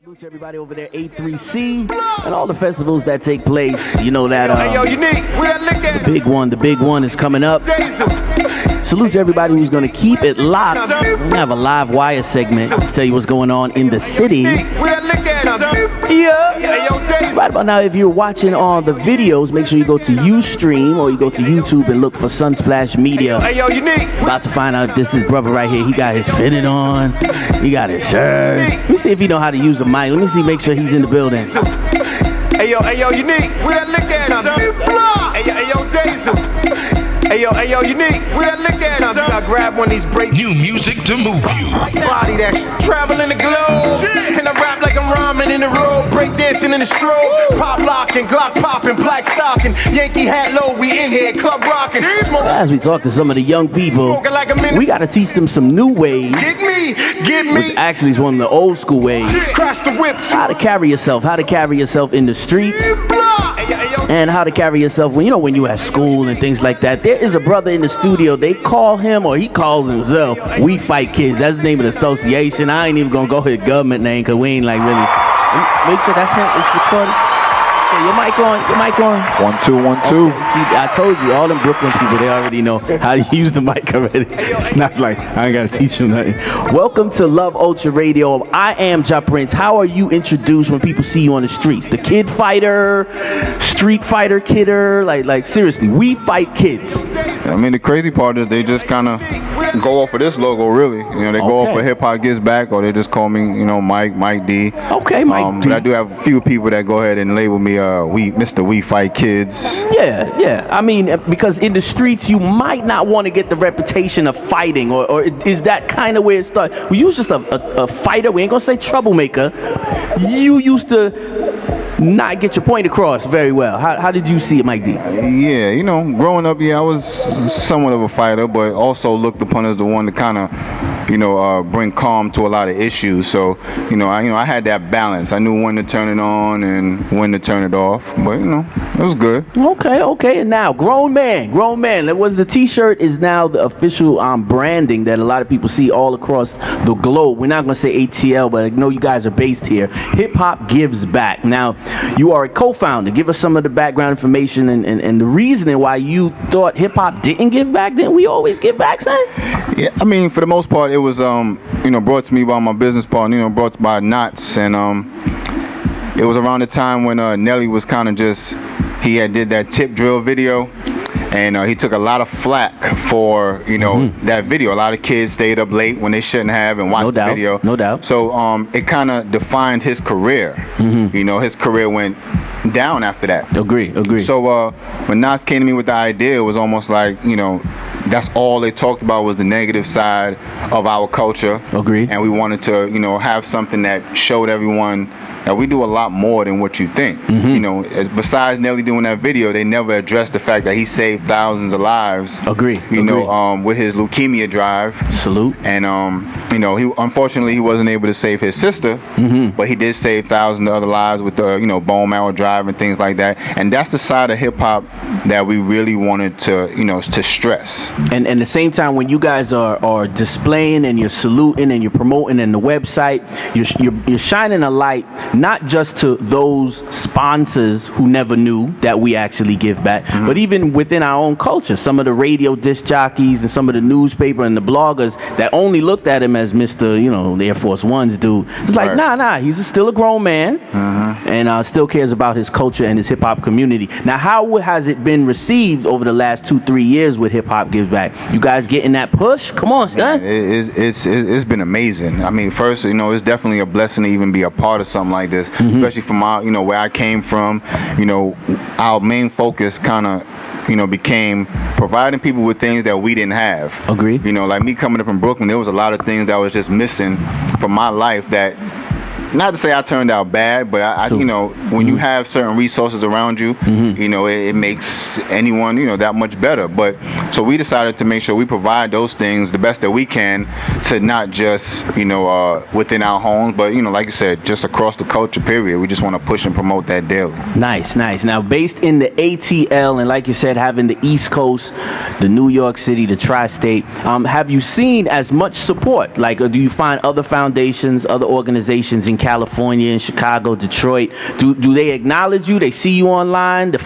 Salute to everybody over there, A3C, and all the festivals that take place. You know that the big one is coming up. Salute to everybody who's going to keep it locked. We're going to have a live wire segment to tell you what's going on in the city. Yeah. Right about now, if you're watching on the videos, make sure you go to Ustream or you go to YouTube and look for Sunsplash Media. About to find out if this is brother right here. He got his fitted on. He got his shirt. Let me see if he know how to use a mic. Let me see, make sure he's in the building. Ayo, unique. Where that lick at? Ayo, Daisy. Ayo, unique. Where that lick at? Sometimes you gotta grab one of these break. New music to move you. Body that shit. Traveling the globe. And I rap like I'm rhyming in the road. Break dancing in the strobe. Pop locking, Glock popping, black stocking. Yankee hat low, we in here, club rocking. As we talk to some of the young people, we gotta teach them some new ways. Get me. Which actually is one of the old school ways. Crash the whip. How to carry yourself in the streets. And how to carry yourself when you're at school and things like that. There is a brother in the studio. They call him, or he calls himself, We Fight Kidz. That's the name of the association. I ain't even gonna go with the government name because we ain't like really. Make sure that's him. It's recorded. Okay, your mic on. 1 2 1 2. Okay. See, I told you, all them Brooklyn people, they already know how to use the mic already. It's not like I ain't gotta teach them nothing. Welcome to Love Ultra Radio. I am Ja Prince. How are you introduced when people see you on the streets? The kid fighter, street fighter kidder, like seriously, We Fight Kidz. I mean, the crazy part is they just kind of go off of this logo, really. They go off of Hip Hop Gives Back, or they just call me, Mike D. Okay, Mike D. But I do have a few people that go ahead and label me Mr. We Fight Kidz. Yeah. I mean, because in the streets, you might not want to get the reputation of fighting, or is that kind of where it started? Were you just a fighter? We ain't gonna say troublemaker. You used to not get your point across very well. How did you see it, Mike D? Yeah, growing up, I was somewhat of a fighter, but also looked upon as the one to kind of, bring calm to a lot of issues. So, I had that balance. I knew when to turn it on and when to turn it off. But, it was good. Okay. And now, grown man. That was the T-shirt is now the official branding that a lot of people see all across the globe. We're not going to say ATL, but I know you guys are based here. Hip Hop Gives Back. Now, you are a co-founder. Give us some of the background information and the reasoning why you thought hip hop didn't give back. Didn't we always give back, son? Yeah, I mean, for the most part, it was brought to me by my business partner. Brought by Knots, and it was around the time when Nelly was kind of he had did that tip drill video. And he took a lot of flack for, that video. A lot of kids stayed up late when they shouldn't have and watched the video. No doubt. So it kind of defined his career. His career went down after that. Agree. So when Nas came to me with the idea, it was almost like, that's all they talked about was the negative side of our culture. Agree. And we wanted to, have something that showed everyone that we do a lot more than what you think. Besides Nelly doing that video, they never addressed the fact that he saved thousands of lives. Agree. With his leukemia drive. Salute. And he unfortunately he wasn't able to save his sister, but he did save thousands of other lives with the bone marrow drive and things like that. And that's the side of hip hop that we really wanted to to stress. And at the same time, when you guys are displaying and you're saluting and you're promoting in the website, you're shining a light not just to those sponsors who never knew that we actually give back, but even within our own culture. Some of the radio disc jockeys and some of the newspaper and the bloggers that only looked at him as Mr. The Air Force Ones dude. It's like, nah, he's still a grown man and still cares about his culture and his hip hop community. Now, how has it been received over the last 2-3 years with Hip Hop Gives Back? You guys getting that push? Come on, son. It's been amazing. I mean, first, it's definitely a blessing to even be a part of something like this, especially from where I came from. Our main focus kind of became providing people with things that we didn't have. Agree. Like me coming up from Brooklyn, there was a lot of things that was just missing from my life that, not to say I turned out bad, but I when you have certain resources around you, it makes anyone, that much better. But so we decided to make sure we provide those things the best that we can to not just, within our homes, but, like you said, just across the culture, period. We just want to push and promote that daily. Nice. Now, based in the ATL, and like you said, having the East Coast, the New York City, the Tri-State, have you seen as much support? Like, do you find other foundations, other organizations in California, in Chicago, Detroit. Do they acknowledge you? They see you online, get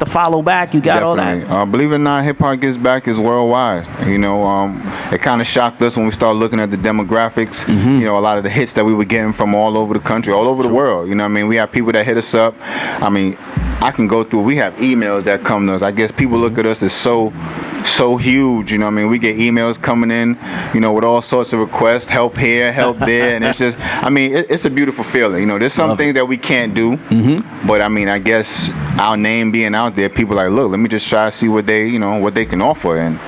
the follow back. You got Definitely. all that. Believe it or not, Hip Hop Gets Back is worldwide. It kind of shocked us when we started looking at the demographics. Mm-hmm. A lot of the hits that we were getting from all over the country, all over the world. We have people that hit us up. I can go through. We have emails that come to us. I guess people look at us as so huge. We get emails coming in, with all sorts of requests, help here, help there, and it's just, it's a beautiful feeling. There's some things that we can't do, but I guess our name being out there, people are like, look, let me just try to see what they can offer, and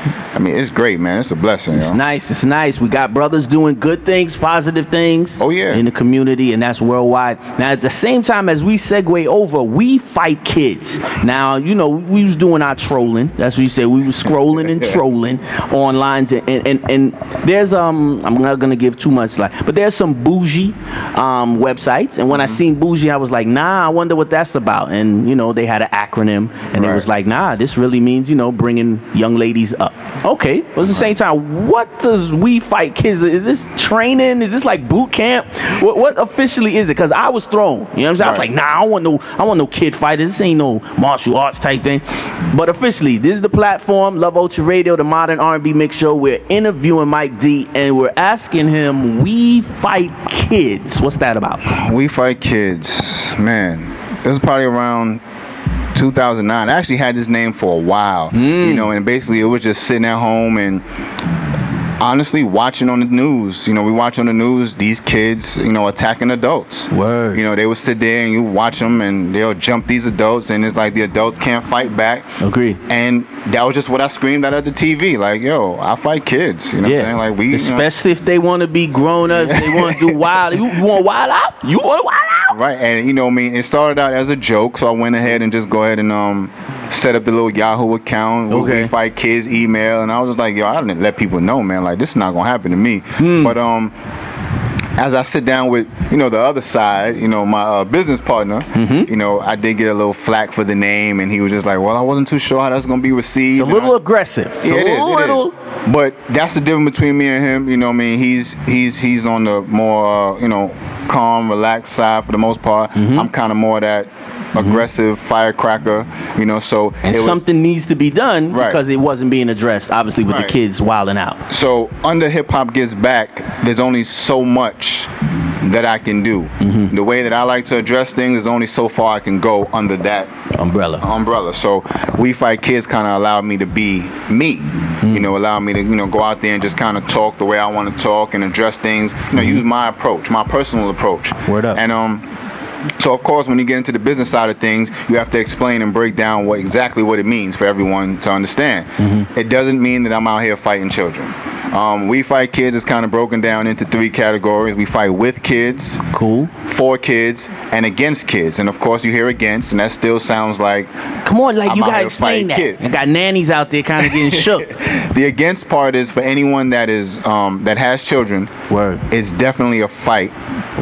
it's great, man. It's a blessing. It's nice. It's nice. We got brothers doing good things, positive things. Oh yeah. In the community, and that's worldwide. Now, at the same time as we segue over, we Fight Kidz. Now, we was doing our trolling. That's what you said. We was scrolling and trolling online, and there's I'm not gonna give too much light, but there's some bougie websites, and when I seen bougie, I was like, nah, I wonder what that's about. And they had an acronym, and it was like, nah, this really means bringing young ladies up. Okay, but at the same time, what does We Fight Kidz? Is this training? Is this like boot camp? What officially is it? Because I was thrown. You know what I'm saying? I was like, nah, I want no kid fighters. This ain't no martial arts type thing. But officially, this is the platform, Love Ultra Radio, the modern R&B mix show. We're interviewing Mike D, and we're asking him, We Fight Kidz. What's that about? We Fight Kidz, man. This was probably around 2009. I actually had this name for a while, and basically it was just sitting at home and honestly watching on the news. We watch on the news these kids, attacking adults. Word. They would sit there and you watch them and they'll jump these adults, and it's like the adults can't fight back. Agree. And that was just what I screamed at the TV, like, yo, I fight kids. You know what I'm saying? Like, we, especially if they want to be grown ups, they want to do wild. You want wild out? You want wild out? Right, and it started out as a joke, so I went ahead and just go ahead and set up the little Yahoo account, We Fight Kidz email, and I was just like, yo, I didn't let people know, man, like, this is not gonna happen to me. But as I sit down with the other side, my business partner, I did get a little flack for the name, and he was just like, well, I wasn't too sure how that's gonna be received. It's a little aggressive. It's it a little. But that's the difference between me and him. He's on the more calm, relaxed side for the most part. I'm kind of more that aggressive firecracker, so something needs to be done because it wasn't being addressed, obviously, with the kids wilding out. So under Hip Hop Gets Back, there's only so much that I can do. The way that I like to address things, there's only so far I can go under that umbrella. So We Fight Kidz kind of allowed me to be me. Allowed me to go out there and just kind of talk the way I want to talk and address things. Use my approach, my personal approach. Word up. And so of course, when you get into the business side of things, you have to explain and break down exactly what it means for everyone to understand. It doesn't mean that I'm out here fighting children. We Fight Kidz is kind of broken down into 3 categories. We fight with kids, for kids, and against kids. And of course, you hear against, and that still sounds like, come on, like, I'm you out gotta here explain fighting that. kids. I got nannies out there kind of getting shook. The against part is for anyone that is that has children. Word. It's definitely a fight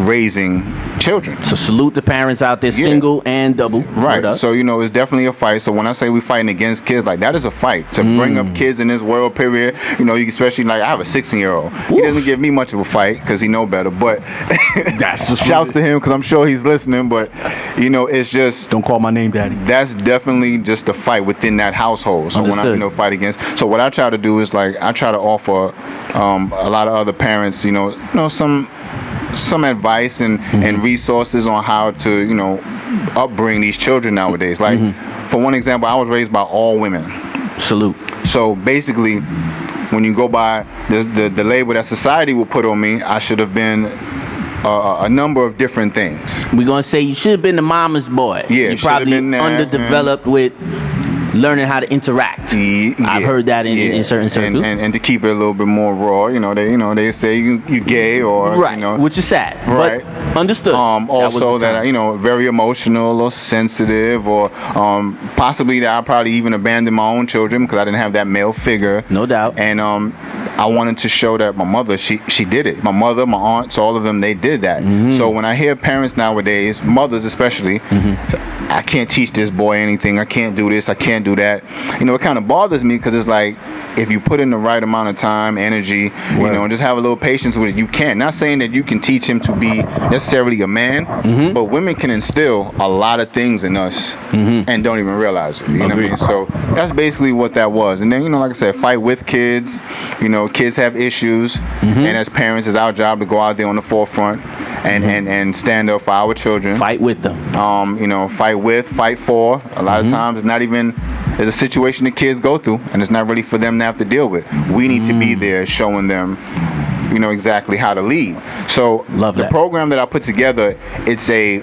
raising children. So salute the parents out there, single and double. Right. So it's definitely a fight. So when I say we fighting against kids, like, that is a fight to bring up kids in this world. Period. You especially, like, I have a 16-year-old. He doesn't give me much of a fight because he know better. But shouts to him because I'm sure he's listening. But it's just, don't call my name, Daddy. That's definitely just a fight within that household. So Understood. when I fight against, so what I try to do is, like, I try to offer a lot of other parents, some advice and resources on how to upbring these children nowadays. Like, for one example, I was raised by all women. Salute. So basically, when you go by the label that society will put on me, I should have been a number of different things. We're gonna say you should have been the mama's boy. Yeah, you're probably been that, underdeveloped with learning how to interact. I've heard that in certain circles. And to keep it a little bit more raw, they say you gay or which is sad. Right. But understood. Also that very emotional or sensitive, or possibly that I probably even abandoned my own children because I didn't have that male figure. No doubt. And I wanted to show that my mother, she did it. My mother, my aunts, all of them, they did that. So when I hear parents nowadays, mothers especially, I can't teach this boy anything. I can't do this. I can't do that. It kind of bothers me because it's like, if you put in the right amount of time, energy, you know, and just have a little patience with it, you can. Not saying that you can teach him to be necessarily a man, but women can instill a lot of things in us and don't even realize it. You know what I mean? So that's basically what that was. And then, you know, like I said, Fight with Kids. You know, kids have issues, and as parents, it's our job to go out there on the forefront and stand up for our children. Fight with them. You know, fight for. A lot of times, it's not even. There's a situation the kids go through, and it's not really for them to have to deal with. We need to be there, showing them, you know, exactly how to lead. So the program that I put together, it's a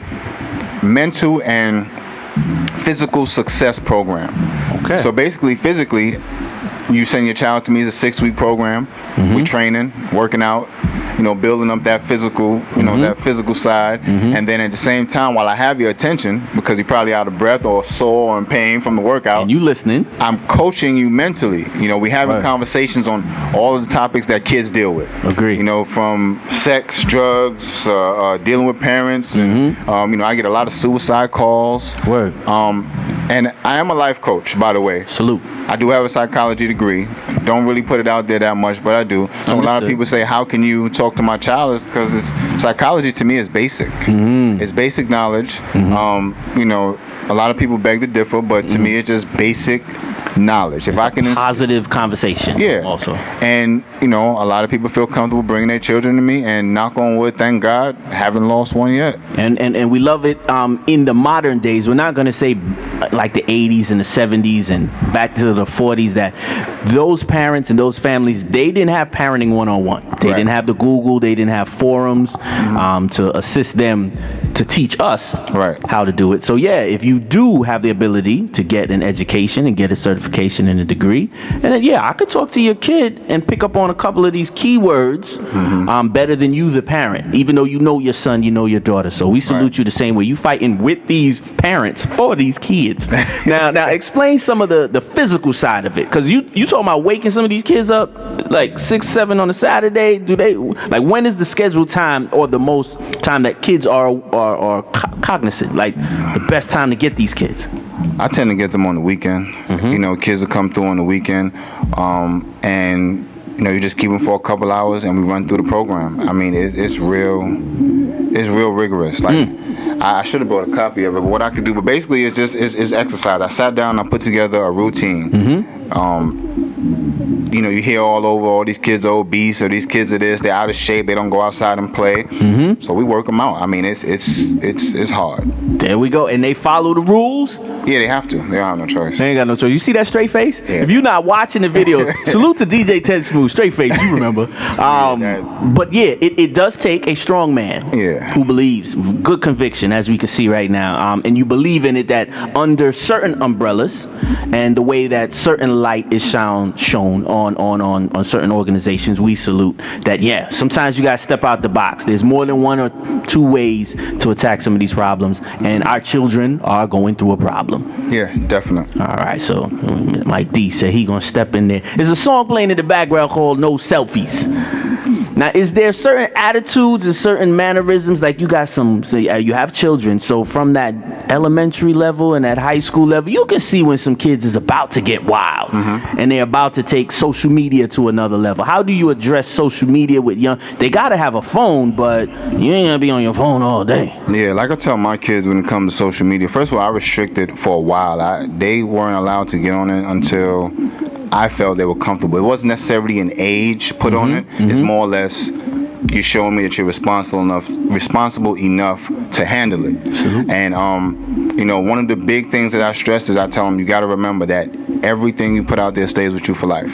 mental and physical success program. Okay. So basically, physically, you send your child to me. It's a 6-week program. We training, working out, you know, building up that physical, you know, that physical side. And then at the same time, while I have your attention, because you're probably out of breath or sore or in pain from the workout, and you listening, I'm coaching you mentally. You know, we having conversations on all of the topics that kids deal with. Agree. You know, from sex, drugs, dealing with parents, and you know, I get a lot of suicide calls. Word. And I am a life coach, by the way. Salute. I do have a psychology degree. Don't really put it out there that much, but I do. So a lot of people say, how can you talk to my child? It's because psychology to me is basic. It's basic knowledge. You know, a lot of people beg to differ, but to me it's just basic knowledge. If I can positive conversation. Yeah. Also. And you know, a lot of people feel comfortable bringing their children to me, and knock on wood, thank God, haven't lost one yet. And we love it in the modern days. We're not going to say like the 80s and the 70s and back to the 40s, that those parents and those families, they didn't have parenting one-on-one. They didn't have the Google, they didn't have forums to assist them to teach us how to do it. So yeah, if you do have the ability to get an education and get a certification and a degree, and then yeah, I could talk to your kid and pick up on a couple of these keywords better than you, the parent, even though you know your son, you know your daughter. So we salute you the same way. You fighting with these parents for these kids. now explain some of the physical side of it, because you talking about waking some of these kids up like 6, 7 on a Saturday. Do they, like, when is the scheduled time or the most time that kids are cognizant, like the best time to get these kids? I tend to get them on the weekend. You know, kids will come through on the weekend, and you know, you just keep them for a couple hours, and we run through the program. I mean, it's real rigorous. Like, I should have brought a copy of it, but what I could do, but basically it's just it's exercise. I sat down and I put together a routine. You know, you hear all over, all these kids are obese, or these kids are this, they're out of shape, they don't go outside and play. So we work them out. I mean, it's hard. There we go. And they follow the rules? Yeah, they have to. They don't have no choice. They ain't got no choice. You see that straight face? Yeah. If you're not watching the video, salute to DJ Ted Smooth. Straight face, you remember. But yeah, it does take a strong man who believes, good conviction, as we can see right now. And you believe in it, that under certain umbrellas and the way that certain light is shown on certain organizations, we salute that. Yeah, sometimes you got to step out the box. There's more than 1 or 2 ways to attack some of these problems, and our children are going through a problem. Yeah, definitely. All right, so Mike D said he gonna step in there. There's a song playing in the background called No Selfies. Now, is there certain attitudes and certain mannerisms, like you got you have children, so from that elementary level and that high school level, you can see when some kids is about to get wild and they're about to take social media to another level. How do you address social media with young? They gotta have a phone, but you ain't gonna be on your phone all day. Yeah, like I tell my kids when it comes to social media, first of all, I restricted for a while. They weren't allowed to get on it until I felt they were comfortable. It wasn't necessarily an age put on it. It's more or less you're showing me that you're responsible enough to handle it. And you know, one of the big things that I stress is I tell them, you got to remember that everything you put out there stays with you for life.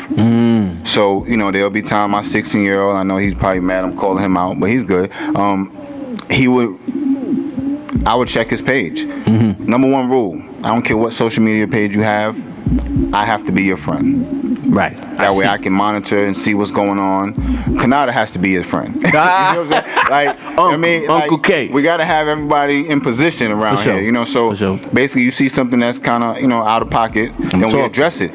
So you know, there'll be time my 16-year-old, I know he's probably mad I'm calling him out, but he's good. I would check his page. Number 1 rule, I don't care what social media page you have, I have to be your friend. Right. That way I can monitor and see what's going on. Kanata has to be his friend. You know what I'm saying? Like, Uncle K. We got to have everybody in position around here. You know, so basically you see something that's kind of, you know, out of pocket, then we address it.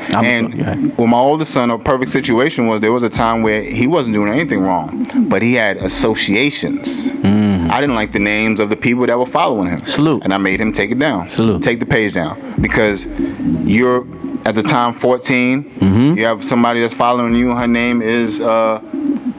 With my oldest son, a perfect situation was there was a time where he wasn't doing anything wrong, but he had associations. I didn't like the names of the people that were following him. Salute. And I made him take it down. Salute. Take the page down, because you're at the time 14. You have somebody that's following you. Her name is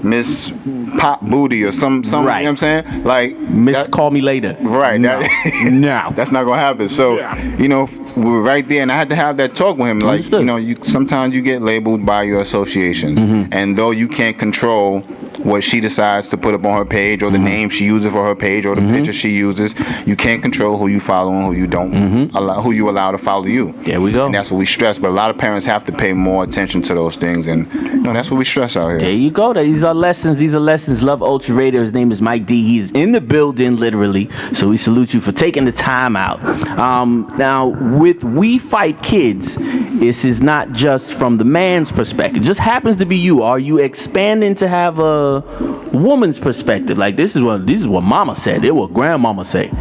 Miss Pop Booty or some Right. you know what I'm saying? Like Miss Call Me Later. Right. No. No. That's not gonna happen. So, you know, we were right there, and I had to have that talk with him. Like, Understood. you know, sometimes you get labeled by your associations, and though you can't control what she decides to put up on her page or the name she uses for her page or the picture she uses, you can't control who you follow and who you don't allow, who you allow to follow you. There we go. And that's what we stress. But a lot of parents have to pay more attention to those things, and you know, that's what we stress out here. There you go. These are lessons. These are lessons. Love Ultra Radio. His name is Mike D. He's in the building, literally. So we salute you for taking the time out. Now, with We Fight Kids, this is not just from the man's perspective. It just happens to be you. Are you expanding to have a woman's perspective? Like this is what Mama said. It what Grandmama say.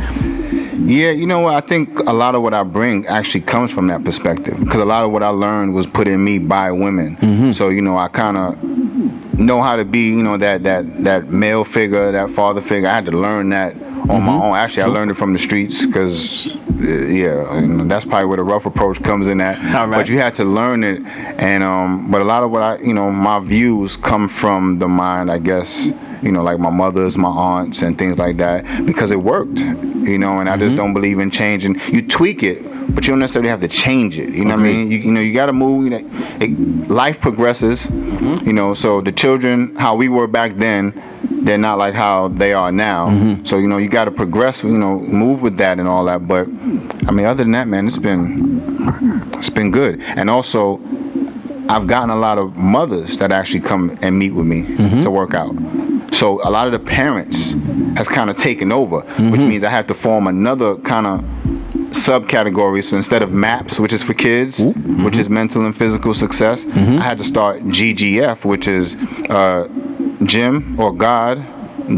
Yeah, you know what? I think a lot of what I bring actually comes from that perspective, because a lot of what I learned was put in me by women. So, you know, I kind of know how to be, you know, that male figure, that father figure. I had to learn that on my own. Actually, I learned it from the streets, because, yeah, you know, that's probably where the rough approach comes in at. All right. But you had to learn it, and but a lot of what I, you know, my views come from the mind, I guess. You know, like my mother's, my aunts, and things like that, because it worked. You know, and I just don't believe in changing. You tweak it, but you don't necessarily have to change it. You know what I mean? You know, you got to move. You know, life progresses. You know, so the children, how we were back then, they're not like how they are now. So, you know, you got to progress, you know, move with that and all that. But, I mean, other than that, man, it's been good. And also, I've gotten a lot of mothers that actually come and meet with me to work out. So a lot of the parents has kind of taken over, which means I have to form another kind of subcategory. So instead of MAPS, which is for kids, which is mental and physical success, I had to start GGF, which is Gym or God,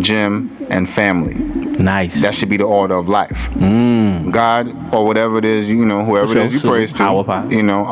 Gym, and Family. Nice. That should be the order of life. God or whatever it is, you know, whoever it is you praise to. Power pop. You know,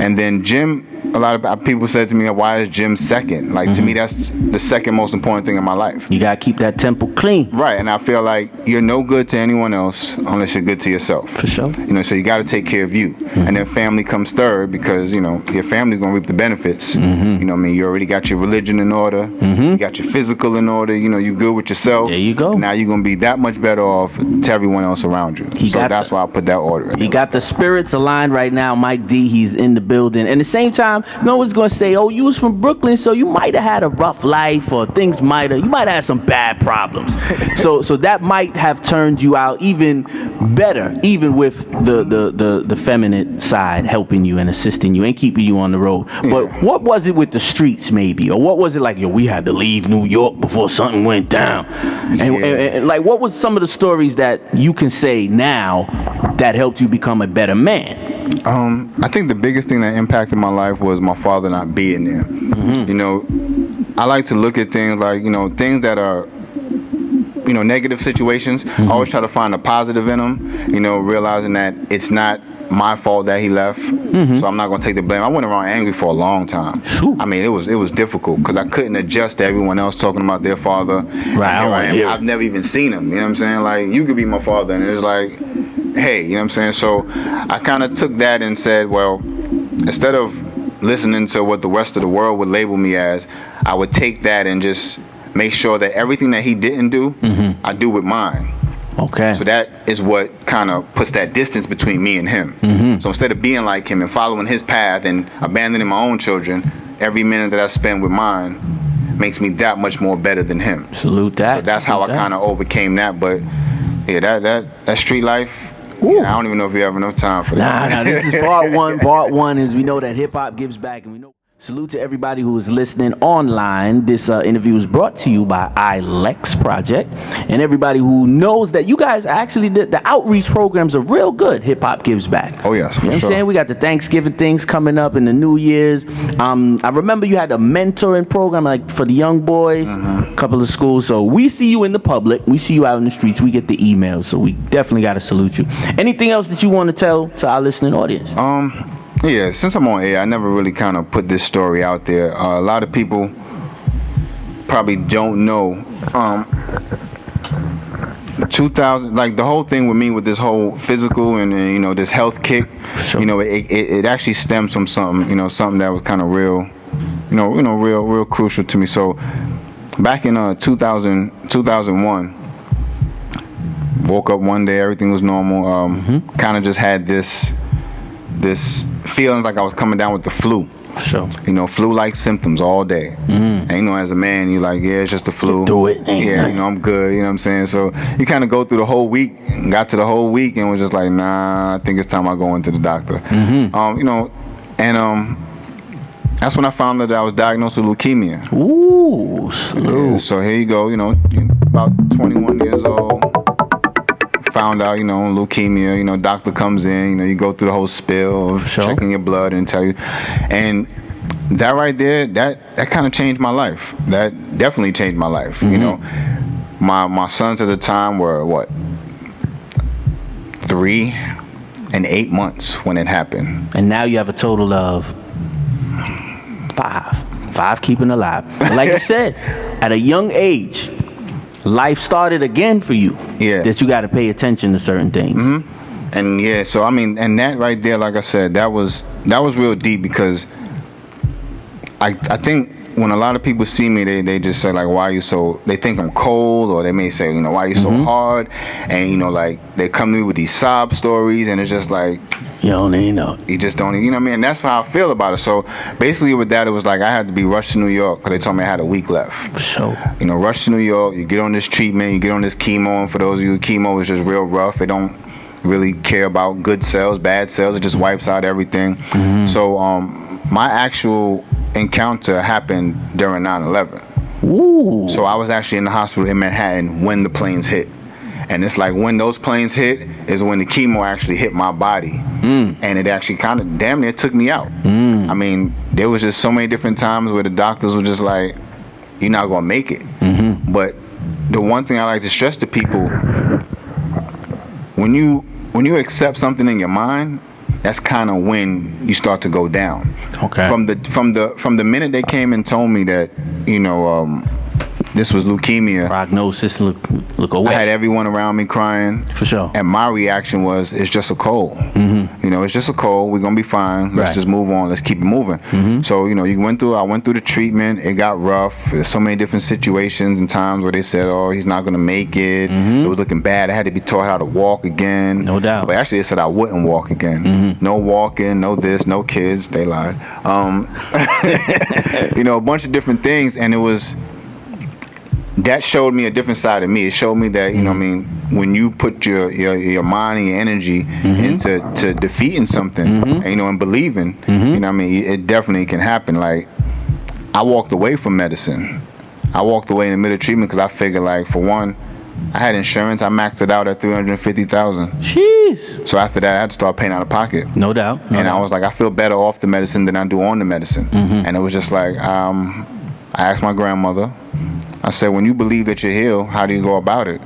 and then Gym. A lot of people said to me, "Why is gym second?" Like to me, that's the second most important thing in my life. You gotta keep that temple clean. Right, and I feel like you're no good to anyone else unless you're good to yourself. For sure. You know, so you got to take care of you, and then family comes third, because you know your family's gonna reap the benefits. You know, what I mean, you already got your religion in order, you got your physical in order. You know, you good with yourself. There you go. Now you're gonna be that much better off to everyone else around you. So that's why I put that order in. He got the spirits aligned right now. Mike D, he's in the building. And at the same time, no one's gonna say, oh, you was from Brooklyn, so you might have had a rough life, or you might have had some bad problems. so that might have turned you out even better, even with the feminine side helping you and assisting you and keeping you on the road. But what was it with the streets, maybe? Or what was it like, yo, we had to leave New York before something went down? And like, what was some of the stories that you can say now that helped you become a better man? I think the biggest thing that impacted my life was my father not being there. You know, I like to look at things like, you know, things that are, you know, negative situations. I always try to find a positive in them, you know, realizing that it's not my fault that he left, so I'm not going to take the blame. I went around angry for a long time. I mean, it was difficult, because I couldn't adjust to everyone else talking about their father. Right. I've never even seen him, you know what I'm saying? Like, you could be my father, and it was like, hey, you know what I'm saying? So I kind of took that and said, well, instead of listening to what the rest of the world would label me as, I would take that and just make sure that everything that he didn't do, I do with mine. Okay. So that is what kind of puts that distance between me and him. So instead of being like him and following his path and abandoning my own children, every minute that I spend with mine makes me that much more better than him. Salute that. So that's how I kind of overcame that. But yeah, that street life, I don't even know if we have enough time for that. Nah, this is part one. Part one is we know that hip hop gives back, and we know. Salute to everybody who is listening online. This interview is brought to you by iLex Project, and everybody who knows that you guys actually did the outreach programs are real good. Hip hop gives back. Oh yes, for you know what sure. I'm saying? We got the Thanksgiving things coming up and the New Year's. I remember you had a mentoring program like for the young boys, a couple of schools. So we see you in the public, we see you out in the streets, we get the emails. So we definitely got to salute you. Anything else that you want to tell to our listening audience? Yeah, since I'm on air, I never really kind of put this story out there. A lot of people 2000, like the whole thing with me with this whole physical and you know, this health kick, Sure. you know, it actually stems from something, you know, something that was kind of real, real crucial to me. So back in 2001, woke up one day, everything was normal. Kind of just had this feeling like I was coming down with the flu. Sure. You know, flu-like symptoms all day. And you know, as a man, you like, yeah, it's just the flu. Get through it. Ain't Yeah, nothing. you know, I'm good. You know what I'm saying? So you kind of go through the whole week, got to the whole week, and was just like, nah, I think it's time I go into the doctor. You know, and that's when I found out that I was diagnosed with leukemia. Ooh, salute. Yeah, so here you go. You know, about 21 years old. Found out, you know, leukemia. You know, doctor comes in. You know, you go through the whole spill of Sure. checking your blood and tell you, and that right there, that kind of changed my life. That definitely changed my life. You know, my sons at the time were what, 3 and 8 months when it happened. And now you have a total of 5 keeping alive. And like you said, at a young age, life started again for you. Yeah. That you got to pay attention to certain things. And yeah, so I mean, and that right there, like I said, that was real deep, because I think when a lot of people see me, they just say like, why are you so, they think I'm cold, or they may say, you know, why are you so hard? And you know, like they come to me with these sob stories, and it's just like, You don't even know. you just don't, you know what I mean? And that's how I feel about it. So basically with that, it was like I had to be rushed to New York, because they told me I had a week left. For sure. You know, rush to New York, you get on this treatment, you get on this chemo, and for those of you, chemo is just real rough. They don't really care about good cells, bad cells. It just wipes out everything. So my actual encounter happened during 9/11. Ooh. So I was actually in the hospital in Manhattan when the planes hit. And it's like when those planes hit is when the chemo actually hit my body. And it actually kind of damn near took me out. I mean, there was just so many different times where the doctors were just like, you're not going to make it. But the one thing I like to stress to people, when you accept something in your mind, that's kind of when you start to go down. Okay. From the minute they came and told me that, you know, this was leukemia, Prognosis look away. I had everyone around me crying. For sure. And my reaction was, it's just a cold. You know, it's just a cold. We're going to be fine. Let's Right. just move on. Let's keep it moving. So, you know, I went through the treatment. It got rough. There's so many different situations and times where they said, oh, he's not going to make it. It was looking bad. I had to be taught how to walk again. No doubt. But actually, they said I wouldn't walk again. No walking, no this, no kids. They lied. You know, a bunch of different things. And it was... that showed me a different side of me. It showed me that, you know what I mean, when you put your mind and your energy into defeating something, and, you know, and believing, you know what I mean, it definitely can happen. Like, I walked away from medicine. I walked away in the middle of treatment because I figured, like, for one, I had insurance. I maxed it out at $350,000. Jeez. So after that, I had to start paying out of pocket. No doubt. And I was like, I feel better off the medicine than I do on the medicine. And it was just like, I asked my grandmother, I said, when you believe that you're healed, how do you go about it?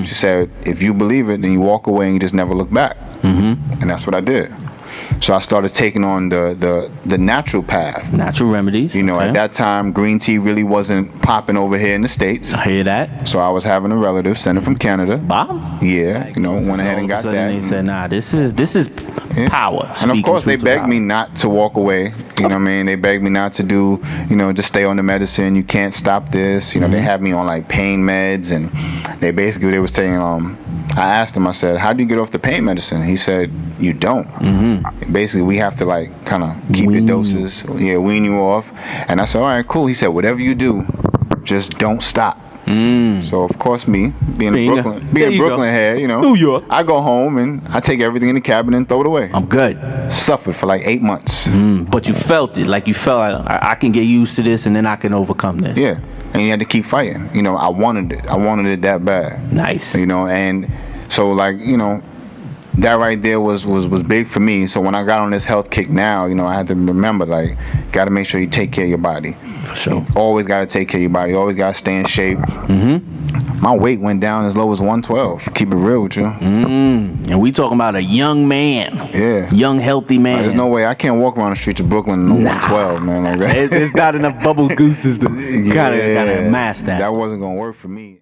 She said, if you believe it, then you walk away and you just never look back. And that's what I did. So I started taking on the natural path. Natural remedies. You know, okay. at that time, green tea really wasn't popping over here in the States. I hear that. So I was having a relative send it from Canada. Bob? Yeah, you know, went ahead All and of a got sudden that. They said, nah, this is power. And of Speaking course, they truth to begged power. me not to walk away. You know what I mean? They begged me not to do, you know, just stay on the medicine. You can't stop this. You know, they had me on like pain meds, and they was saying, I asked him, I said, how do you get off the pain medicine? He said, you don't. Basically, we have to like kind of keep your doses. Yeah, wean you off. And I said, all right, cool. He said, whatever you do, just don't stop. So of course, me being a Brooklyn head, you know, New York. I go home and I take everything in the cabinet and throw it away. I'm good. Suffered for like 8 months. But you felt it. Like you felt I can get used to this and then I can overcome this. Yeah, and you had to keep fighting. You know, I wanted it. I wanted it that bad. Nice. You know, and so like, you know, that right there was big for me. So when I got on this health kick now, you know, I had to remember, like, got to make sure you take care of your body. For sure. You always got to take care of your body. You always got to stay in shape. My weight went down as low as 112. Keep it real with you. And we talking about a young man. Yeah. Young, healthy man. There's no way. I can't walk around the streets of Brooklyn in 112, man. Like that. It's not enough bubble gooses to kind of mask that. That wasn't going to work for me.